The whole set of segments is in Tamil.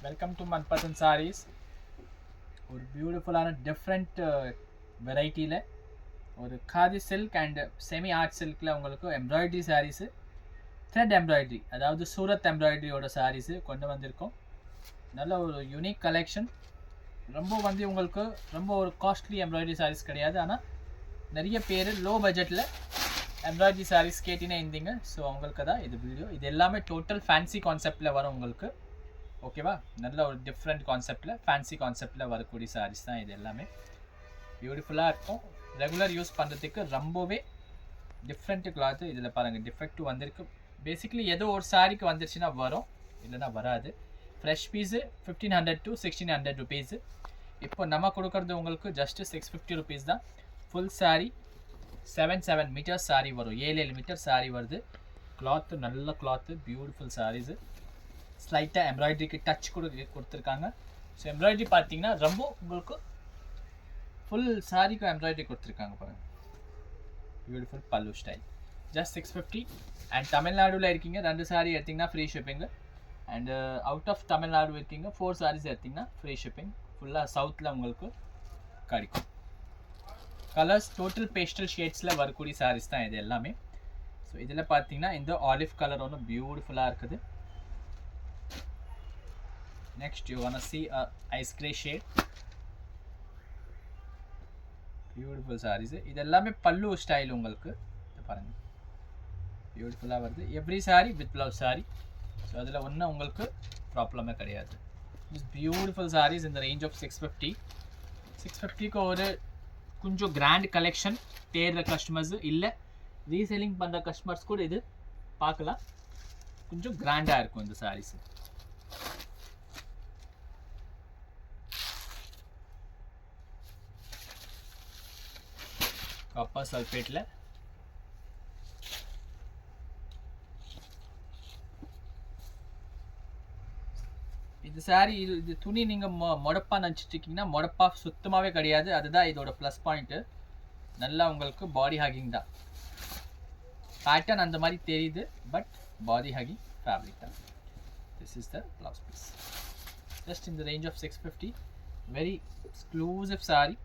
Welcome to மன்பசன் saris. ஒரு பியூட்டிஃபுல்லான டிஃப்ரெண்ட் வெரைட்டியில் ஒரு Khadi silk and semi art சில்கில் உங்களுக்கு எம்ப்ராய்டரி சாரீஸு, த்ரெட் எம்ப்ராய்டரி, அதாவது சூரத் எம்ப்ராய்டரியோட சாரீஸு கொண்டு வந்திருக்கோம். நல்ல ஒரு யூனிக் கலெக்ஷன். ரொம்ப உங்களுக்கு ரொம்ப ஒரு காஸ்ட்லி எம்ப்ராய்டரி சாரீஸ் கிடையாது. ஆனால் நிறைய பேர் லோ பட்ஜெட்டில் எம்ப்ராய்டரி சாரீஸ் கேட்டினே இருந்தீங்க. ஸோ உங்களுக்கு தான் இது வீடியோ. இது எல்லாமே டோட்டல் ஃபேன்சி கான்செப்டில் வரும் உங்களுக்கு. ஓகேவா? நல்ல ஒரு டிஃப்ரெண்ட் கான்செப்டில், ஃபேன்சி கான்செப்டில் வரக்கூடிய சாரீஸ் தான் இது எல்லாமே. பியூட்டிஃபுல்லாக இருக்கும். ரெகுலர் யூஸ் பண்ணுறதுக்கு ரொம்பவே டிஃப்ரெண்ட்டு கிளாத்து. இதில் பாருங்கள், டிஃபெக்ட் வந்திருக்கு. பேசிக்கலி ஏதோ ஒரு சாரீக்கு வந்துருச்சுன்னா வரும், இல்லைனா வராது. Fresh piece 1500 to 1600 rupees. இப்போ நம்ம கொடுக்குறது உங்களுக்கு ஜஸ்ட்டு 650 ருபீஸ் தான். ஃபுல் சாரீ 7 மீட்டர்ஸ் சாரீ வரும். 7 மீட்டர் சாரீ வருது. கிளாத்து நல்ல கிளாத்து, பியூட்டிஃபுல் சாரீஸு. ஸ்லைட்டாக எம்ப்ராய்டரிக்கு டச் கொடுத்துருக்காங்க. ஸோ எம்ப்ராய்டரி பார்த்தீங்கன்னா ரொம்ப உங்களுக்கு ஃபுல் சாரீக்கும் எம்ப்ராய்டரி கொடுத்துருக்காங்க பாருங்கள். பியூட்டிஃபுல் பல்லு ஸ்டைல். ஜஸ்ட் 650. அண்ட் தமிழ்நாடுல இருக்கீங்க, 2 சாரீ எடுத்திங்கன்னா free shipping. And out of Tamil Nadu இருக்கீங்க, 4 சாரீஸ் எடுத்திங்கன்னா ஃப்ரீ ஷிப்பிங். ஃபுல்லாக சவுத்தில் உங்களுக்கு கிடைக்கும். கலர்ஸ் டோட்டல் பேஸ்டல் ஷேட்ஸில் வரக்கூடிய சாரீஸ் தான் இது எல்லாமே. ஸோ இதில் பார்த்தீங்கன்னா இந்த ஆலிவ் கலர் ஒன்று பியூட்டிஃபுல்லாக இருக்குது. Next you wanna see a ice gray shade. Beautiful sarees. இது எல்லாமே பல்லு ஸ்டைல் உங்களுக்கு. இது பாருங்க, பியூட்டிஃபுல்லாக வருது. Every sari with blouse sari. So அதில் ஒன்றும் உங்களுக்கு ப்ராப்ளமே கிடையாது. திஸ் பியூட்டிஃபுல் சாரீஸ் இந்த ரேஞ்ச் ஆஃப் 650. 650க்கு ஒரு கொஞ்சம் கிராண்ட் கலெக்ஷன் தேடுற கஸ்டமர்ஸ், இல்லை ரீசெல்லிங் பண்ணுற கஸ்டமர்ஸ் கூட இது பார்க்கலாம். கொஞ்சம் கிராண்டாக இருக்கும் இந்த சாரீஸ். காப்பர் சல்ஃபேட்டில் இது சாரீ. இது துணி நீங்கள் மொடப்பா நினச்சிட்டு இருக்கீங்கன்னா மொடப்பா சுத்தமாகவே கிடையாது. அதுதான் இதோட ப்ளஸ் பாயிண்ட்டு. நல்லா உங்களுக்கு பாடி ஹக்கிங் தான். பேட்டர்ன் அந்த மாதிரி தெரியுது, பட் பாடி ஹக்கிங் ஃபேப்ரிக் தான். This is the blouse piece. Just இந்த range of 650. Very exclusive sari.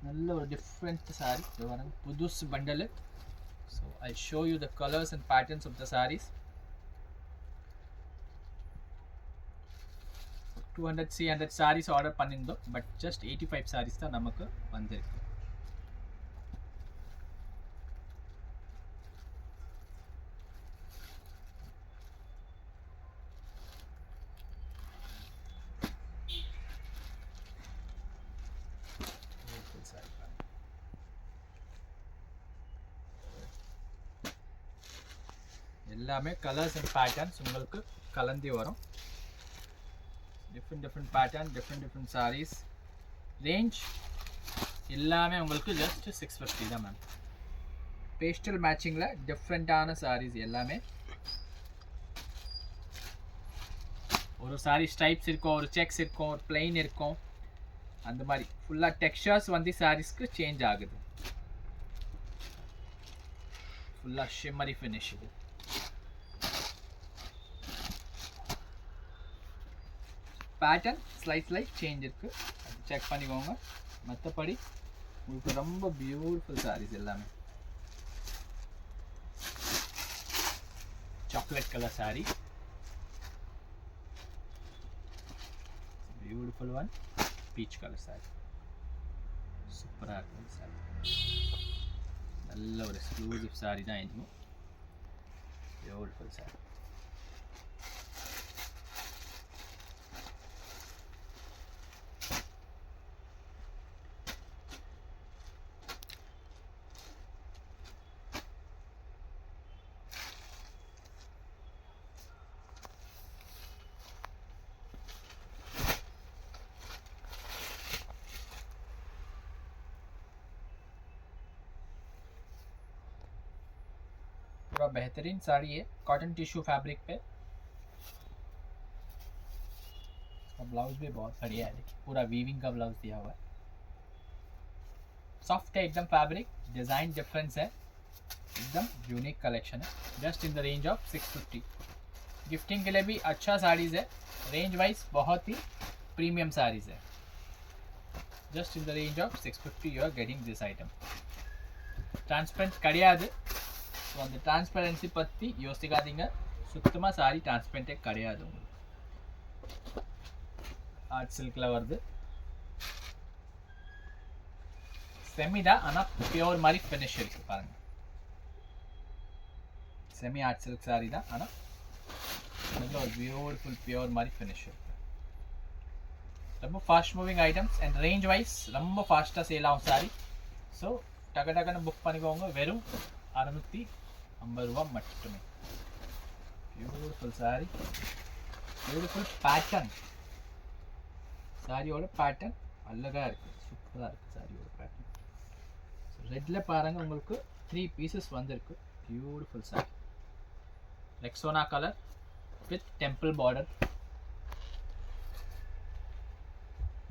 நல்ல ஒரு டிஃப்ரெண்ட் சாரீ. இது வர புதுசு bundle. So I show you the colours and patterns of the saris. 200-300 saris order பண்ணியிருந்தோம், பட் ஜஸ்ட் 85 சாரீஸ் தான் நமக்கு வந்திருக்கு. எல்லாமே கலர்ஸ் அண்ட் பேட்டர்ன்ஸ் உங்களுக்கு கலந்து வரும். Different pattern, different saris. Range எல்லாமே உங்களுக்கு ஜஸ்ட் 650 தான் மேம். பேஸ்டல் மேட்சிங்கில் டிஃப்ரெண்ட்டான சாரீஸ் எல்லாமே. ஒரு சாரீ ஸ்டைப்ஸ் இருக்கும், ஒரு செக்ஸ் இருக்கும், ஒரு பிளெயின் இருக்கும். அந்த மாதிரி ஃபுல்லாக டெக்ஸ்சர்ஸ் வந்து சாரீஸ்க்கு சேஞ்ச் ஆகுது. ஃபுல்லாக ஷிம்மரி ஃபினிஷ். இது பேட்டர்ன் ஸ்லைட் சேஞ்ச் இருக்குது, செக் பண்ணிக்கோங்க. மற்றபடி உங்களுக்கு ரொம்ப பியூட்டிஃபுல் சாரீஸ் எல்லாமே. Chocolate colour sari, beautiful one. Peach colour sari, சூப்பராக இருக்கும் சாரீ. நல்ல ஒரு எக்ஸ்க்ளூசிவ் சாரீ தான் இதுவும். பியூட்டிஃபுல் சாரீ. पूरा बेहतरीन साड़ी है, कॉटन टिश्यू फैब्रिक पे। ब्लाउज भी बहुत बढ़िया है, देखिए पूरा वीविंग का ब्लाउज दिया हुआ है। सॉफ्ट है एकदम फैब्रिक, डिज़ाइन डिफरेंस है, एकदम यूनिक कलेक्शन है। Just in the range of 650। Gifting के लिए भी अच्छा साड़ीज़ है, रेंज वाइज बहुत ही प्रीमियम साड़ीज है. Just in the range of 650 you are getting this item. Transparent கிடையாது. ஸோ அந்த டிரான்ஸ்பரன்சி பற்றி யோசிக்காதீங்க. சுத்தமாக சாரி டிரான்ஸ்பரண்ட்டே கிடையாது. உங்களுக்கு ஆர்ட் சில்கில் வருது. செமி தான், ஆனால் பியோர் மாதிரி ஃபினிஷ் இருக்கு பாருங்க. செமி ஆர்ட் சில்க் சாரி தான், ஆனால் நல்ல ஒரு பியூட்டிஃபுல் பியோர் மாதிரி ஃபினிஷ் இருக்கு. ரொம்ப fast moving items and range wise ரொம்ப ஃபாஸ்ட்டாக சேல் ஆகும் சாரி. ஸோ டக்கு டக்குன்னு புக் பண்ணிக்கோங்க. வெறும் 650 ரூபா மட்டுமே. Beautiful sorry, beautiful pattern. சாரியோட பேட்டர்ன் அழகாக இருக்குது, சூப்பராக இருக்குது சாரியோட பேட்டர்ன். ஸோ ரெட்டில் பாருங்கள், உங்களுக்கு 3 பீசஸ் வந்திருக்கு. Beautiful sorry, Rexona colour with temple border.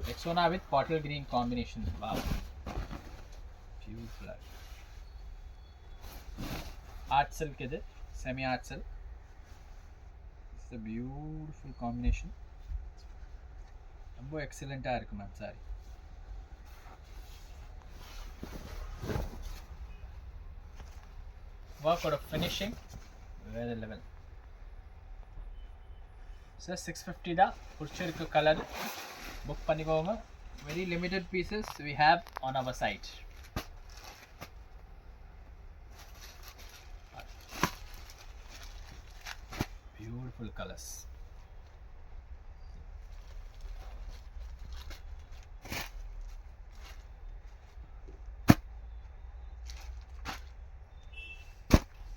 Rexona with bottle green combination. Wow, beautiful. Art silk is semi art silk. It's a beautiful combination. ரொம்ப எக்ஸலண்டா இருக்கு ma'am sorry. Work or finishing வேற லெவல். சார் 650 தான். பிடிச்சிருக்கு கலர், புக் பண்ணிக்கோங்க. Very limited pieces we have on our site. Beautiful colors.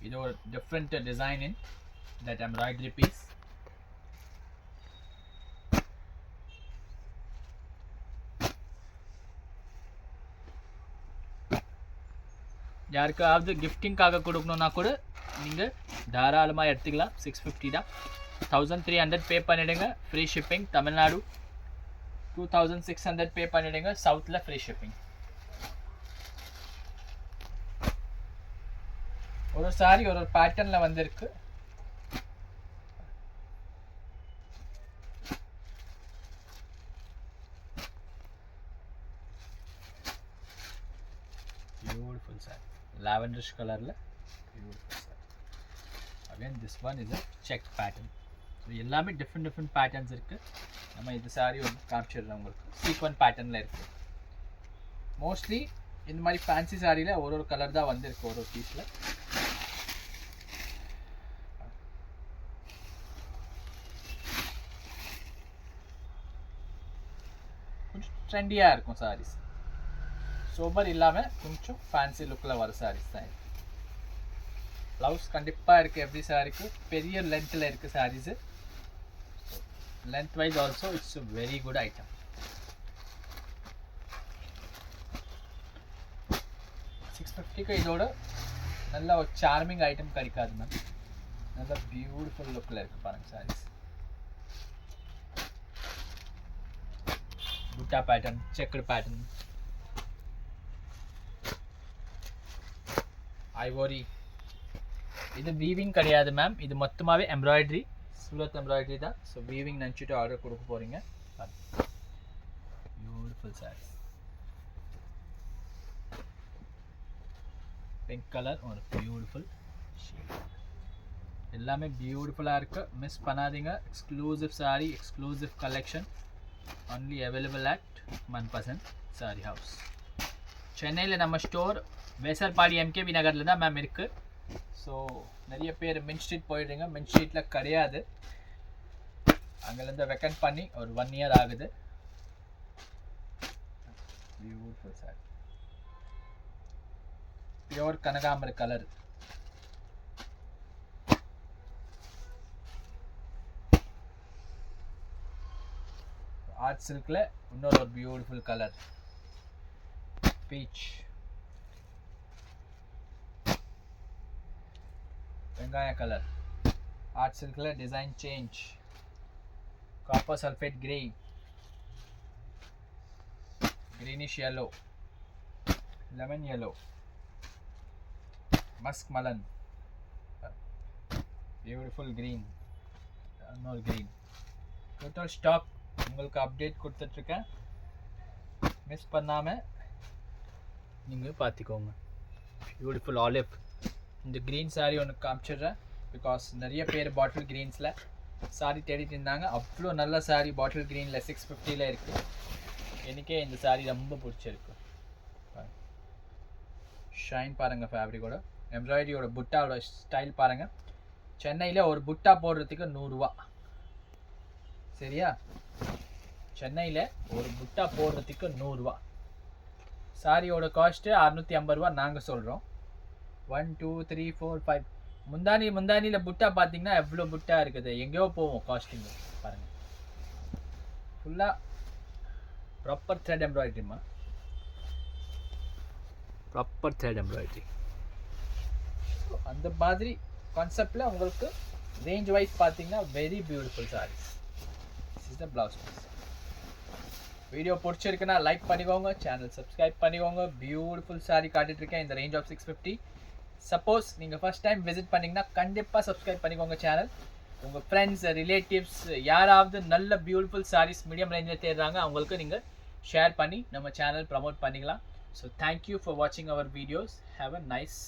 You know, different design in that embroidery piece. யாருக்காவது கிஃப்டிங்காக கொடுக்கணுன்னா கூட நீங்கள் தாராளமாக எடுத்துக்கலாம். 650 தான். 1300 பே பண்ணிவிடுங்க, ஃப்ரீ ஷிப்பிங். தமிழ்நாடு 2600 பே பண்ணிவிடுங்க, சவுத்தில் ஃப்ரீ ஷிப்பிங். ஒரு சாரி ஒரு பேட்டர்னில் வந்திருக்கு. பியூட்டிஃபுல் சாரி, lavenderish கலரில் beautiful sorry. Again this one is a check pattern. So எல்லாமே டிஃப்ரெண்ட் பேட்டர்ன்ஸ் இருக்குது. நம்ம இது சாரி ஒன்று காமிச்சிடுறோம் உங்களுக்கு. சீக்வன் பேட்டர்னில் இருக்குது. மோஸ்ட்லி இந்த மாதிரி ஃபேன்சி சாரியில் ஒரு கலர் தான் வந்திருக்கு ஒரு பீஸில். கொஞ்சம் ட்ரெண்டியாக இருக்கும் சாரீஸ். சோபர் இல்லாமல் கொஞ்சம் ஃபேன்சி லுக்கில் வர சாரீஸ் தான். ப்ளவுஸ் கண்டிப்பாக இருக்குது. எவ்ரி சாரிக்கு பெரிய லென்த்தில் இருக்குது sarees. Length wise also it's a very good item. 650க்கு இதோட நல்ல ஒரு சார்மிங் ஐட்டம் கிடைக்காது மேம். நல்ல பியூட்டிஃபுல் லுக்கில் இருக்குது பாருங்கள் sarees. Butta pattern, checked pattern, ivory. இது வீவிங் கிடையாது மேம், இது மொத்தமாகவே எம்ப்ராய்டரி, சூரத் எம்ப்ராய்டரி தான். ஸோ வீவிங் நினச்சிட்டு ஆர்டர் கொடுக்க போகிறீங்க. பியூட்டிஃபுல் சாரீஸ். பிங்க் கலர் ஒரு பியூட்டிஃபுல் ஷேட். எல்லாமே பியூட்டிஃபுல்லாக இருக்குது, மிஸ் பண்ணாதீங்க. Exclusive saree, exclusive collection, only available at Manpasand Saree house. சென்னையில் நம்ம ஸ்டோர் வேசர்பாடி எம்கேபி நகரில் தான் மேம் இருக்குது. ஸோ நிறைய பேர் மின் ஸ்ட்ரீட் போயிடுறீங்க. மின் ஸ்ட்ரீட்டில் கிடையாது, அங்கேருந்து வெக்கண்ட் பண்ணி ஒரு 1 year ஆகுது. பியூட்டிஃபுல் சார், பியோர் கனகாம்பர கலர். ஆர்ட் சில்கில் இன்னொரு ஒரு பியூட்டிஃபுல் கலர் பீச், வெங்காய கலர். ஆர்ட் சில்கில் design change. Copper sulphate grey, greenish yellow, lemon yellow, musk melon, beautiful green, more green. Total stock உங்களுக்கு அப்டேட் கொடுத்துட்ருக்கேன், மிஸ் பண்ணாமல் நீங்கள் பார்த்துக்கோங்க. Beautiful olive. இந்த க்ரீன் சாரீ ஒன்று காமிச்சிடுறேன், பிகாஸ் நிறைய பேர் பாட்டில் க்ரீன்ஸில் சாரீ தேடிட்டு இருந்தாங்க. அவ்வளோ நல்ல சாரீ பாட்டில் க்ரீனில் 650 இருக்குது. எனக்கே இந்த சாரீ ரொம்ப பிடிச்சிருக்கு. ஷைன் பாருங்கள், ஃபேப்ரிக்கோட எம்ப்ராய்டரியோட புட்டாவோட ஸ்டைல் பாருங்கள். சென்னையில் ஒரு புட்டா போடுறதுக்கு 100 ரூபா. சரியா? சென்னையில் ஒரு புட்டா போடுறதுக்கு 100 ரூபா. சாரியோட காஸ்ட்டு 650 ரூபா நாங்கள் சொல்கிறோம். 1 2 3 4 5 முந்தானியில் புட்டா பார்த்தீங்கன்னா எவ்வளோ புட்டா இருக்குது, எங்கேயோ போவோம் காஸ்டிங்கு. பாருங்கள், ஃபுல்லாக ப்ராப்பர் த்ரெட் எம்ப்ராய்டரிமா, ப்ராப்பர் த்ரெட் எம்ப்ராய்டரி. அந்த மாதிரி கான்செப்டில் உங்களுக்கு ரேஞ்ச் வைஸ் பார்த்தீங்கன்னா very beautiful sarees. This is the blouse piece. Video பிடிச்சிருக்குன்னா லைக் பண்ணிக்கோங்க, சேனல் சப்ஸ்கிரைப் பண்ணிக்கோங்க. பியூட்டிஃபுல் சாரீ காட்டிகிட்ருக்கேன் இந்த ரேஞ்ச் ஆஃப் 650. சப்போஸ் நீங்கள் ஃபஸ்ட் டைம் விசிட் பண்ணிங்கன்னா கண்டிப்பாக சப்ஸ்கிரைப் பண்ணிக்கோங்க சேனல். உங்கள் ஃப்ரெண்ட்ஸ், ரிலேட்டிவ்ஸ் யாராவது நல்ல பியூட்டிஃபுல் சாரீஸ் மீடியம் ரேஞ்சில் தேடுறாங்க, அவங்களுக்கு நீங்கள் ஷேர் பண்ணி நம்ம சேனல் ப்ரமோட் பண்ணிக்கலாம். ஸோ தேங்க்யூ ஃபார் வாட்சிங் our videos. Have a nice